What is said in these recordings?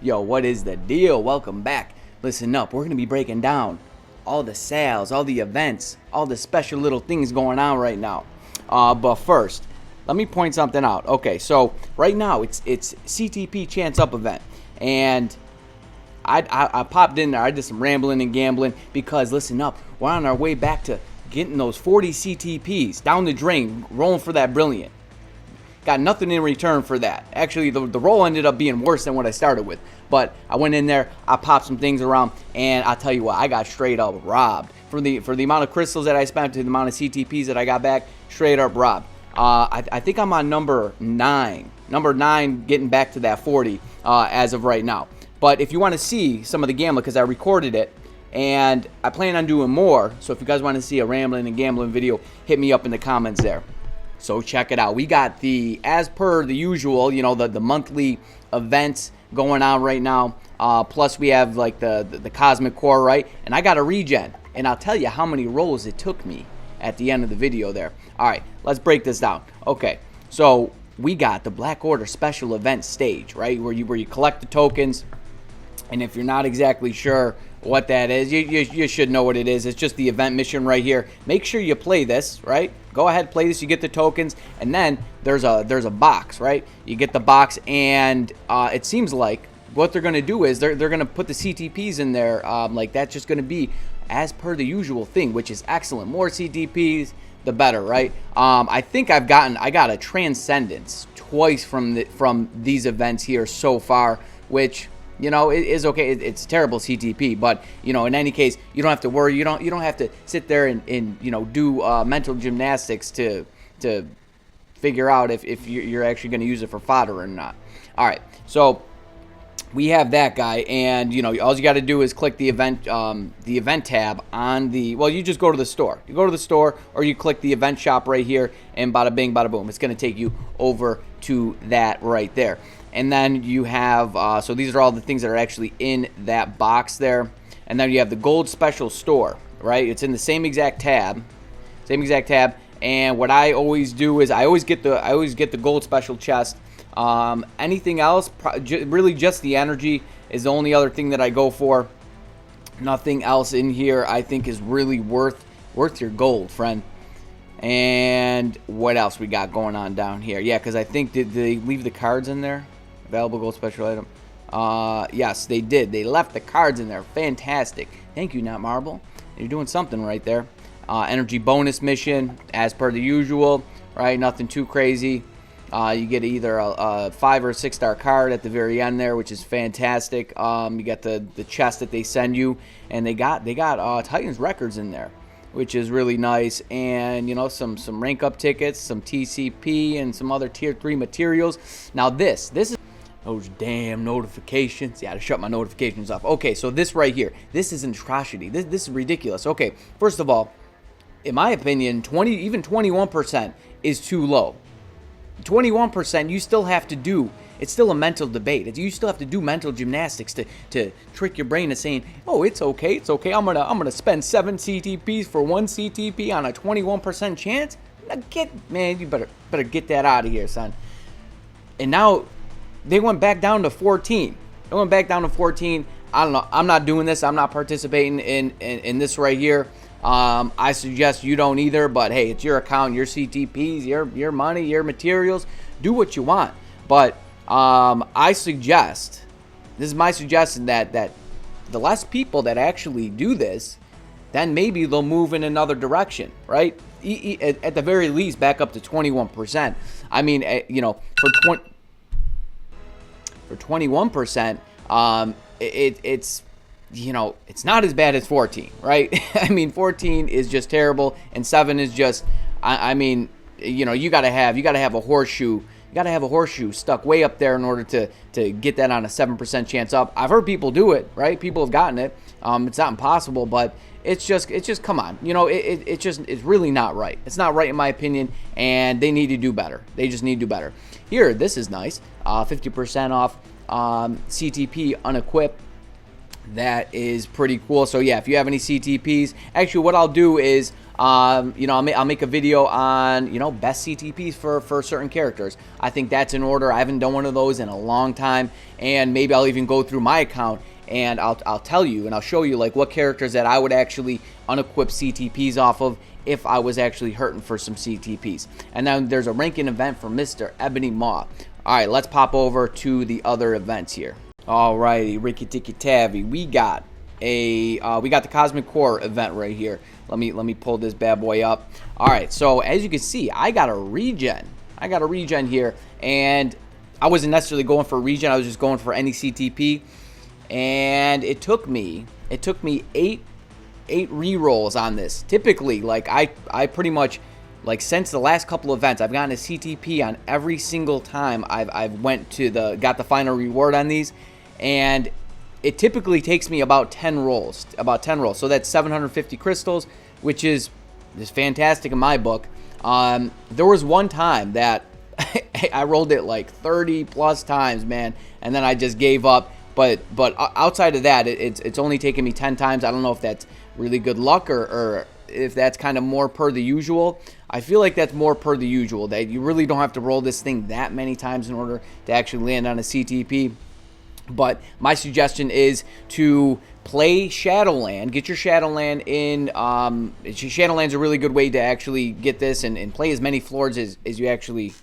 Yo, what is the deal? Welcome back. Listen up, we're going to be breaking down all the sales, all the events, all the special little things going on right now. But first, let me point something out. Okay, so right now it's CTP Chance Up event. And I popped in there. I did some rambling and gambling because, listen up, we're on our way back to getting those 40 CTPs down the drain, rolling for that Brilliant. Got nothing in return for that. Actually, the roll ended up being worse than what I started with. But I went in there, I popped some things around, and I'll tell you what, I got straight up robbed. For the amount of crystals that I spent to the amount of CTPs that I got back, straight up robbed. I think I'm on number 9. Number 9 getting back to that 40 as of right now. But if you want to see some of the gambling, because I recorded it, and I plan on doing more, so if you guys want to see a rambling and gambling video, hit me up in the comments there. So check it out. We got the, as per the usual, you know, the monthly events going on right now. Plus we have like the Cosmic Core, right? And I got a regen. And I'll tell you how many rolls it took me at the end of the video there. All right, let's break this down. Okay, so we got the Black Order special event stage, right? Where you collect the tokens. And if you're not exactly sure what that is, you should know what it is. It's just the event mission right here. Make sure you play this, right? Go ahead, play this. You get the tokens, and then there's a box, right? You get the box, and it seems like what they're going to do is they're going to put the CTPs in there. Like that's just going to be as per the usual thing, which is excellent. More CTPs, the better, right? I think I got a Transcendence twice from these events here so far, which, you know, it is okay. It's terrible CTP, but, you know, in any case, you don't have to worry. You don't have to sit there and you know, do mental gymnastics to figure out if you're actually going to use it for fodder or not. All right, so we have that guy, and, you know, all you got to do is click the event tab on the, well, you just go to the store. You go to the store, or you click the event shop right here, and bada bing, bada boom. It's going to take you over to that right there. And then you have, so these are all the things that are actually in that box there. And then you have the gold special store, right? It's in the same exact tab. And what I always do is I always get the gold special chest. Anything else, really just the energy is the only other thing that I go for. Nothing else in here I think is really worth your gold, friend. And what else we got going on down here? Yeah, because I think, did they leave the cards in there? Available gold special item. Yes, they did. They left the cards in there. Fantastic. Thank you, Not Marble. You're doing something right there. Energy bonus mission, as per the usual, right? Nothing too crazy. You get either a 5 or a 6-star card at the very end there, which is fantastic. You got the chest that they send you, and they got Titans records in there, which is really nice. And, you know, some rank up tickets, some TCP, and some other tier 3 materials. Now this is those damn notifications. Yeah, to shut my notifications off. Okay, so this right here, this is an atrocity. This is ridiculous. Okay, first of all, in my opinion, even 21% is too low. 21%, you still have to do. It's still a mental debate. You still have to do mental gymnastics to trick your brain into saying, "Oh, it's okay. It's okay. I'm gonna spend 7 CTPs for 1 CTP on a 21% chance." Now man, you better get that out of here, son. And now they went back down to 14. They went back down to 14. I don't know. I'm not doing this. I'm not participating in this right here. I suggest you don't either. But hey, it's your account, your CTPs, your money, your materials. Do what you want. But I suggest, this is my suggestion, that the less people that actually do this, then maybe they'll move in another direction, right? At the very least, back up to 21%. I mean, you know, for 21%, it's, you know, it's not as bad as 14, right? I mean, 14 is just terrible, and 7 is just, I mean, you know, you gotta have a horseshoe. You gotta have a horseshoe stuck way up there in order to get that on a 7% chance up. I've heard people do it, right? People have gotten it. It's not impossible, but it's just come on. You know, it's really not right. It's not right in my opinion, and they need to do better. They just need to do better. Here, this is nice. 50% off CTP unequip. That is pretty cool. So yeah, if you have any CTPs, actually what I'll do is, I'll make a video on, best CTPs for certain characters. I think that's in order. I haven't done one of those in a long time, and maybe I'll even go through my account and I'll tell you and I'll show you like what characters that I would actually unequip CTPs off of if I was actually hurting for some CTPs. And then there's a ranking event for Mr. Ebony Maw. All right, let's pop over to the other events here. Alrighty, Ricky Tiki Tavi. We got the Cosmic Core event right here. Let me pull this bad boy up. Alright, so as you can see, I got a regen. Here, and I wasn't necessarily going for a regen, I was just going for any CTP. And it took me 8 re-rolls on this. Typically, like I pretty much, like, since the last couple events, I've gotten a CTP on every single time I've got the final reward on these, and it typically takes me about 10 rolls. So that's 750 crystals, which is fantastic in my book. There was one time that I rolled it like 30 plus times, man, and then I just gave up. But outside of that, it's only taken me 10 times. I don't know if that's really good luck or if that's kind of more per the usual. I feel like that's more per the usual, that you really don't have to roll this thing that many times in order to actually land on a CTP. But my suggestion is to play Shadowland. Get your Shadowland in. Shadowland's a really good way to actually get this and play as many floors as you actually...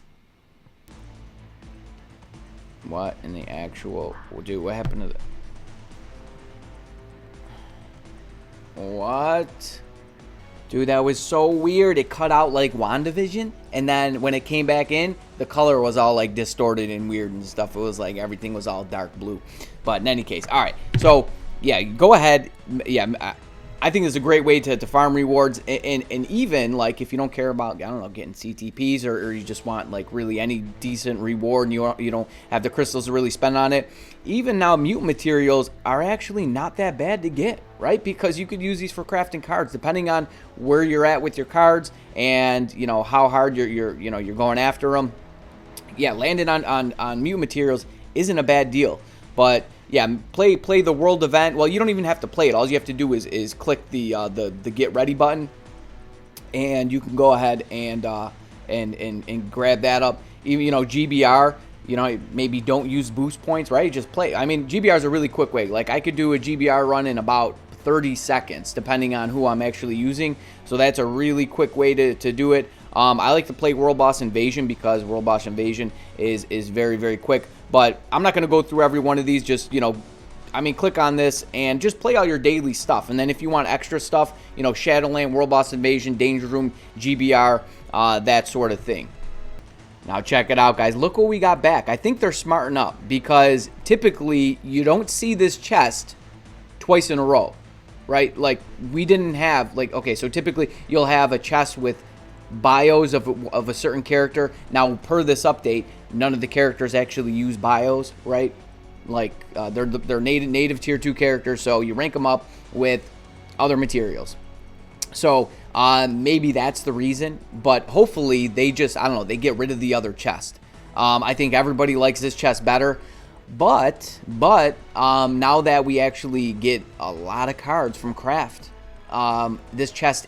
What in the actual... Dude, what happened to the... What? Dude, that was so weird. It cut out like WandaVision, and then when it came back in, the color was all like distorted and weird and stuff. It was like everything was all dark blue. But in any case, all right. So yeah, go ahead. Yeah, I think it's a great way to farm rewards, and even like if you don't care about, I don't know, getting CTPs or you just want like really any decent reward and you don't have the crystals to really spend on it. Even now, mutant materials are actually not that bad to get, right? Because you could use these for crafting cards depending on where you're at with your cards and how hard you're going after them. Yeah, landing on mutant materials isn't a bad deal, but yeah, play the world event. Well, you don't even have to play it. All you have to do is click the get ready button, and you can go ahead and grab that up. Even GBR, maybe don't use boost points, right? Just play. I mean, GBR is a really quick way. Like I could do a GBR run in about 30 seconds, depending on who I'm actually using. So that's a really quick way to do it. I like to play World Boss Invasion because World Boss Invasion is very, very quick. But I'm not going to go through every one of these. Just, click on this and just play all your daily stuff. And then if you want extra stuff, Shadowland, World Boss Invasion, Danger Room, GBR, that sort of thing. Now check it out, guys. Look what we got back. I think they're smarting up because typically you don't see this chest twice in a row, right? Like we didn't have, okay, so typically you'll have a chest with bios of a certain character. Now per this update, none of the characters actually use bios, right? Like they're native tier 2 characters, so you rank them up with other materials. So maybe that's the reason, but hopefully they just, I don't know, they get rid of the other chest. I think everybody likes this chest better, but now that we actually get a lot of cards from craft, this chest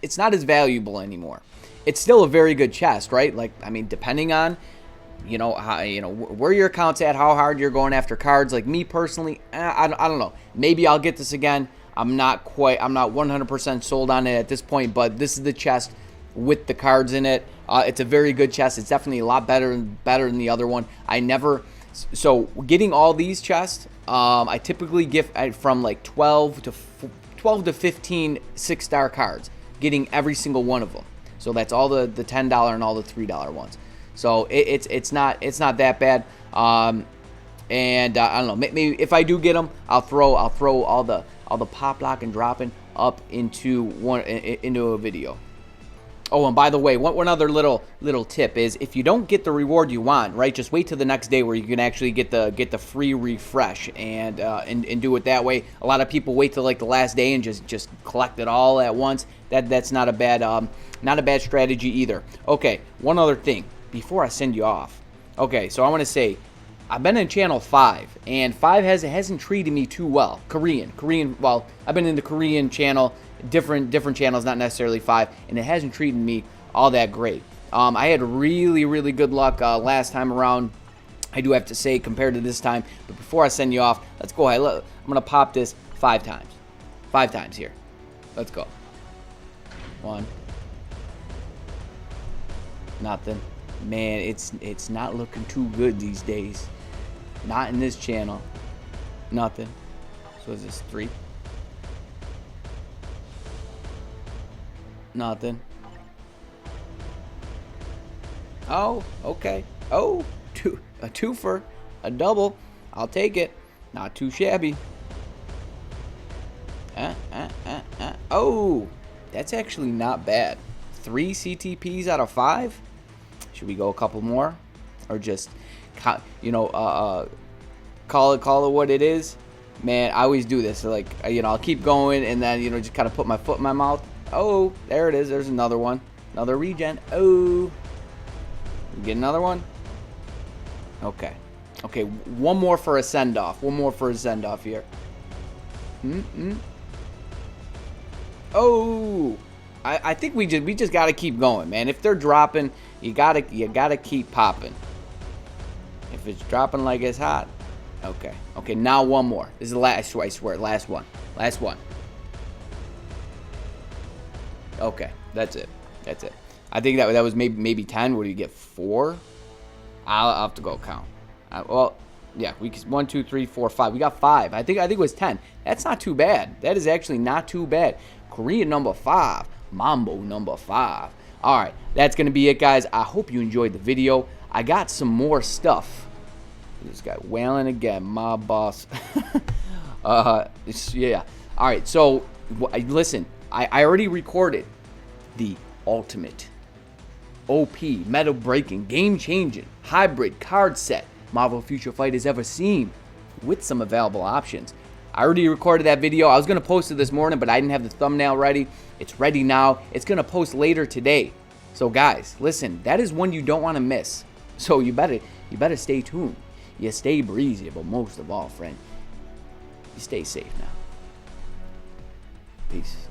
it's not as valuable anymore. It's still a very good chest, right? Like, I mean, depending on, how, where your account's at, how hard you're going after cards. Like me personally, I don't know. Maybe I'll get this again. I'm not 100% sold on it at this point, but this is the chest with the cards in it. It's a very good chest. It's definitely a lot better than the other one. So getting all these chests, I typically get from like 12 to 15 6-star cards, getting every single one of them. So that's all the $10 and all the $3 ones. So it's not that bad. And I don't know, maybe if I do get them, I'll throw all the pop lock and dropping up into a video. Oh, and by the way, one other little tip is if you don't get the reward you want, right, just wait till the next day where you can actually get the free refresh and do it that way. A lot of people wait till like the last day and just collect it all at once. That's not a bad strategy either. Okay, one other thing before I send you off. Okay, so I want to say I've been in channel 5, and 5 hasn't treated me too well. Korean. Well, I've been in the Korean channel, different channels, not necessarily 5, and it hasn't treated me all that great. I had really good luck last time around, I do have to say, compared to this time. But before I send you off, let's go ahead. I'm going to pop this 5 times. 5 times here. Let's go. 1. Nothing. Man, it's not looking too good these days. Not in this channel. Nothing. So is this 3? Nothing. Oh, okay. Oh, a twofer, a double. I'll take it. Not too shabby. Oh, that's actually not bad. 3 CTPs out of 5. Should we go a couple more, or just, you know, call it what it is? Man, I always do this. So like, you know, I'll keep going, and then, you know, just kind of put my foot in my mouth. Oh, there it is. There's another one. Another regen. Oh, get another one. Okay. Okay, one more for a send-off. One more for a send-off here. Oh, I think we just gotta keep going, man. If they're dropping, you gotta keep popping. If it's dropping like it's hot, okay. Okay, now one more. This is the last. I swear, last one. Last one. Okay, that's it. That's it. I think that was maybe 10. What do you get? 4? I'll have to go count. Well, yeah, 1, 2, 3, 4, 5. We got 5. I think it was 10. That's not too bad. That is actually not too bad. Korean number 5. Mambo number 5. All right, that's gonna be it, guys. I hope you enjoyed the video. I got some more stuff. This guy wailing again, my boss. Yeah. All right, so listen. I already recorded the ultimate OP, meta breaking, game changing, hybrid card set Marvel Future Fight has ever seen, with some available options. I already recorded that video. I was going to post it this morning, but I didn't have the thumbnail ready. It's ready now. It's going to post later today. So guys, listen, that is one you don't want to miss. So you better stay tuned. You stay breezy, but most of all, friend, you stay safe now. Peace.